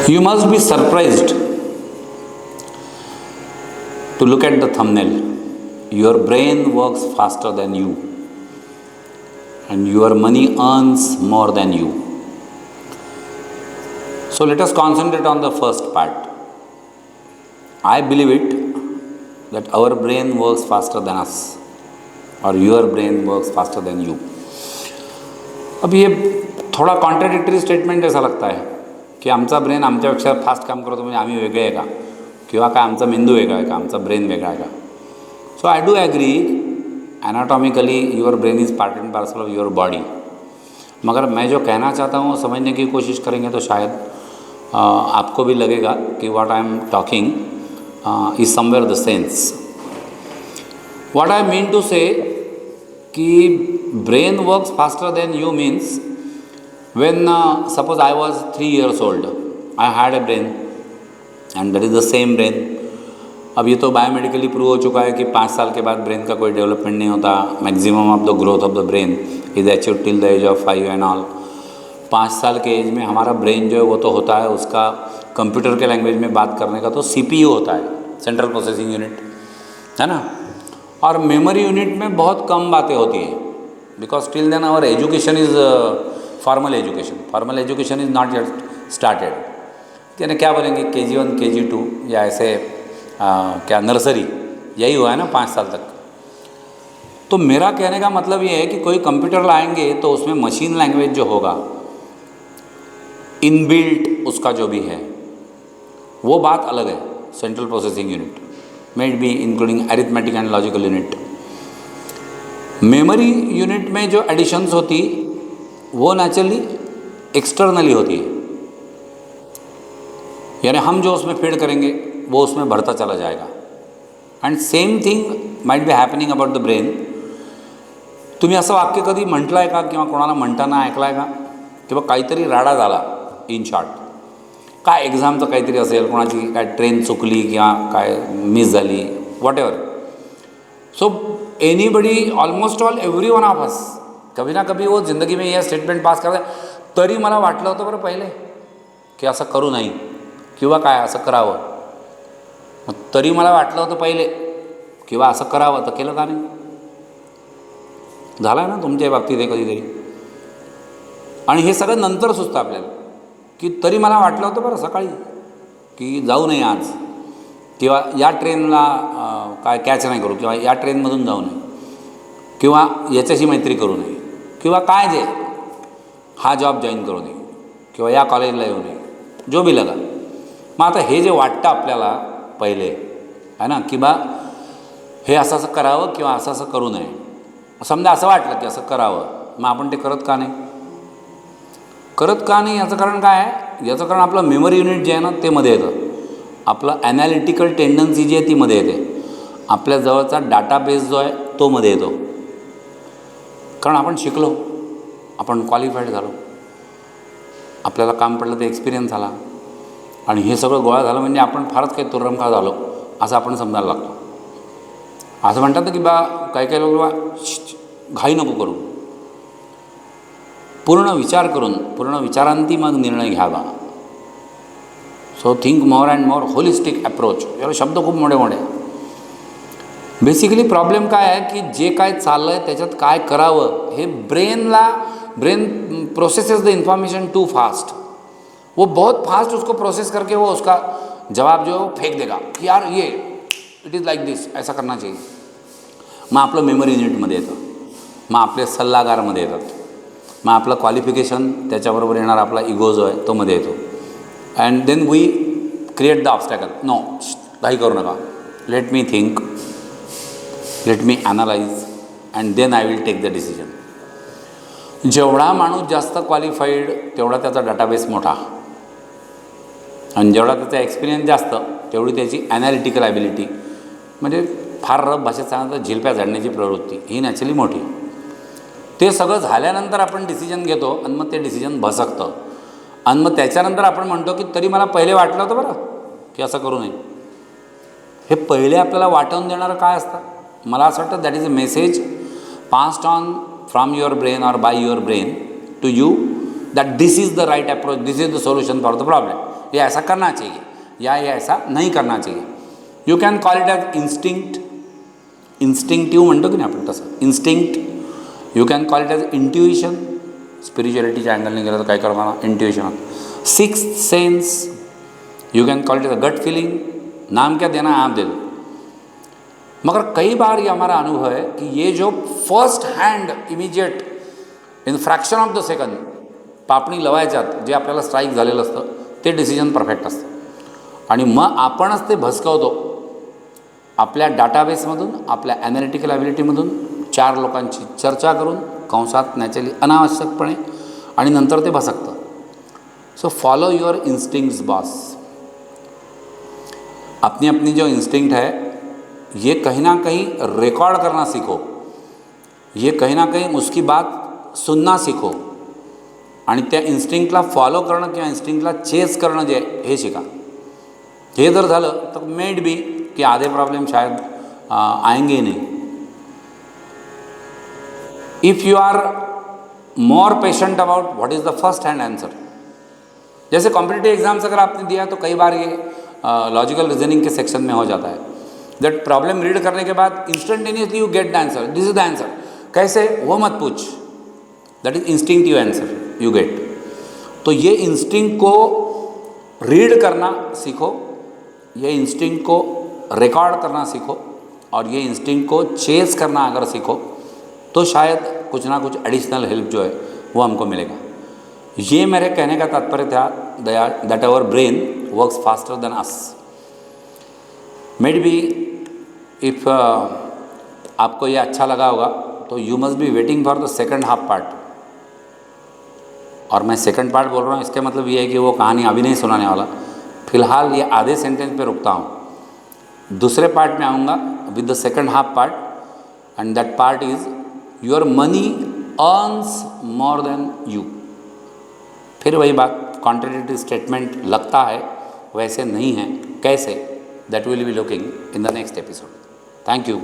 You must be surprised to look at the thumbnail. Your brain works faster than you, and your money earns more than you. So let us concentrate on the first part. I believe it that our brain works faster than us, or your brain works faster than you. अब ये थोडा contradictory statement ऐसा लगता है की आमचा brain आमच्यापेक्षा fast काम करतो म्हणजे आम्ही वेगळे आहे का, किंवा काय आमचा मेंदू वेगळा आहे का, आमचा ब्रेन वेगळा आहे का. So I do agree anatomically your brain is part and parcel of your body, मगर मैं जो कहना चाहता हूँ समझने की कोशिश करेंगे तो शायद आपको भी लगेगा कि what I am talking is somewhere the sense. What I mean to say कि brain works faster than you means when suppose I was 3 years old, I had a brain and that is the same brain. अब ये तो बायोमेडिकली prove हो चुका है कि 5 साल के बाद ब्रेन का कोई डेवलपमेंट नहीं होता. Maximum of the growth of the brain is achieve till the age of 5 and all. 5 साल के एज में हमारा ब्रेन जो है वो तो होता है, उसका कंप्यूटर के लैंग्वेज में बात करने का तो CPU होता है, सेंट्रल प्रोसेसिंग यूनिट, है ना. और मेमोरी यूनिट में बहुत कम बातें होती हैं, because till then our education is formal education is not yet started. यानी क्या बोलेंगे KG1 KG2 या ऐसे क्या नर्सरी, यही हुआ है ना 5 साल तक. तो मेरा कहने का मतलब ये है कि कोई कंप्यूटर लाएंगे तो उसमें मशीन लैंग्वेज जो होगा, इनबिल्ट उसका जो भी है वो बात अलग है. Central processing unit made be including arithmetic end logical unit. Memory unit में जो एडिशंस होती वो नेचुरली एक्सटर्नली होती है, यानी हम जो उसमें फीड करेंगे वो उसमें बढ़ता चला जाएगा. End same thing might be happening about the brain. तुम्ही असं वाक्य कधी म्हटलं आहे का, किंवा कोणाला म्हणताना ऐकलं आहे का, किंवा काहीतरी राडा झाला इन शॉर्ट, काय एक्झामचं काहीतरी असेल, कोणाची काय ट्रेन चुकली किंवा काय मिस झाली, whatever. So anybody, almost all every one of us कभी ना कभी वो ज़िंदगी में यह स्टेटमेंट पास करते, तरी मला वाटलं होतं बरं पहिले की असं करू नाही, किंवा काय असं करावं. मग तरी मला वाटलं होतं पहिले किंवा असं करावं, तर केलं का नाही. झालं ना तुमच्या बाबतीत हे कधीतरी. आणि हे सगळं नंतर सुचतं आपल्याला की तरी मला वाटलं होतं बरं सकाळी की जाऊ नये आज, किंवा या ट्रेनला काय कॅच नाही करू, किंवा या ट्रेनमधून जाऊ नये, किंवा याच्याशी मैत्री करू नये, किंवा काय जे हा जॉब जॉईन करू नये, किंवा या कॉलेजला येऊ नये, जो भी लगा. मग आता हे जे वाटतं आपल्याला पहिले आहे ना, की बा हे असं असं करावं किंवा असं असं करू नये. समजा असं वाटलं की असं करावं, मग आपण ते करत का नाही. याचं कारण काय आहे, याचं कारण आपलं मेमरी युनिट जे आहे ना ते मध्ये येतं, आपलं ॲनालिटिकल टेंडन्सी जी आहे ती मध्ये येते, आपल्या जवळचा डाटाबेस जो आहे तो मध्ये येतो. कारण आपण शिकलो, आपण क्वालिफाईड झालो, आपल्याला काम पडलं, ते एक्सपिरियन्स झाला, आणि हे सगळं गोळा झालं म्हणजे आपण फारच काही तुर्रमखा झालो असं आपण समजायला लागतो. असं म्हणतात ना की बा काही काही लोक बा घाई नको करू, पूर्ण विचार करून पूर्ण विचारांती मग निर्णय घ्यावा. So think more and more holistic approach. याला शब्द खूप मोठे मोठे. बेसिकली प्रॉब्लेम काय आहे की जे काय चाललं आहे त्याच्यात काय करावं हे brain processes the information too fast. वो बहुत फास्ट उसको प्रोसेस करके वो उसका जवाब जो है वो फेंक देगा कि यार ये इट इज़ लाइक दिस, ऐसा करना चाहिए. मग आपलं मेमरी युनिटमध्ये येतं, मग आपले सल्लागारमध्ये येतात, मग आपलं क्वालिफिकेशन त्याच्याबरोबर येणार आपला इगो जो आहे तो मध्ये येतो. And then we create the obstacle. No, काही करू नका, let me think, let me analyse and then I will take the decision. जेवढा माणूस जास्त क्वालिफाईड तेवढा त्याचा डाटाबेस मोठा, आणि जेवढा त्याचा एक्सपिरियन्स जास्त तेवढी त्याची ॲनालिटिकल ॲबिलिटी, म्हणजे फार रफ भाषेत सांगितलं झिलप्या झाडण्याची प्रवृत्ती ही नॅचरली मोठी. ते सगळं झाल्यानंतर आपण डिसिजन घेतो, आणि मग ते डिसिजन भसकतं, आणि मग त्याच्यानंतर आपण म्हणतो की तरी मला पहिले वाटलं होतं बरं की असं करू नये. हे पहिले आपल्याला वाटवून देणारं काय असतं, मला असं वाटतं that is a message passed on from your brain और by your brain to you, that this is the right approach, this is the solution for the problem. ये ऐसा करना चाहिए या ये ऐसा नहीं करना चाहिए. You can call it as instinct, instinctive म्हणतो की नाही आपण तसं instinct. You can call it as intuition, स्पिरिच्युअलिटीच्या अँगलने गेलं तर काय करताना intuition. Sixth sense, you can call it a gut feeling, नाम क्या देना है आप दे दो. मगर कई बार ये हमारा अनुभव है कि ये जो first hand immediate in fraction of the second पापणी लवायच्यात जे आपल्याला स्ट्राईक झालेलं असतं ते डिसिजन परफेक्ट असतं आणि मग आपणच ते भसकवतो आपल्या डाटाबेसमधून, आपल्या ॲनालिटिकल ॲबिलिटीमधून 4 लोकांची चर्चा करून, कंसात नॅचरली अनावश्यकपणे, आणि नंतर ते भसकतं. So follow your instincts boss. अपनी अपनी जो इंस्टिंक्ट है ये कहीं ना कहीं रिकॉर्ड करना सीखो, ये कहीं ना कहीं उसकी बात सुनना सीखो आणि त्या इन्स्टिंक्टला फॉलो करणं किंवा इन्स्टिंक्टला चेस करणं जे हे शिका. हे जर झालं तर मेड बी कि आधे प्रॉब्लम शायद आएंगे ही नहीं. If you are more patient about what is the first hand answer, जैसे कॉम्पिटिटिव एग्जाम्स अगर आपने दिया तो कई बार ये लॉजिकल रीजनिंग के सेक्शन में हो जाता है. दैट प्रॉब्लम रीड करने के बाद instantaneously you get the answer, this is the answer. कैसे, वो मत पूछ, that is instinctive answer you get. तो ये इंस्टिंक्ट को रीड करना सीखो, ये इंस्टिंक्ट को रिकॉर्ड करना सीखो और ये इंस्टिंक्ट को चेस करना अगर सीखो तो शायद कुछ ना कुछ एडिशनल हेल्प जो है वो हमको मिलेगा. ये मेरे कहने का तात्पर्य था that our brain works faster than us. Maybe if आपको ये अच्छा लगा होगा तो you must be waiting for the second half part. और मैं सेकंड पार्ट बोल रहा हूँ इसके मतलब ये है कि वो कहानी अभी नहीं सुनाने वाला. फ़िलहाल ये आधे सेंटेंस पे रुकता हूँ. दूसरे पार्ट में आऊँगा विद the second half part end that part is your money earns more than you. फिर वही बात, कॉन्ट्रडिक्टरी स्टेटमेंट लगता है वैसे नहीं है, कैसे, that will be looking in the next episode. Thank you.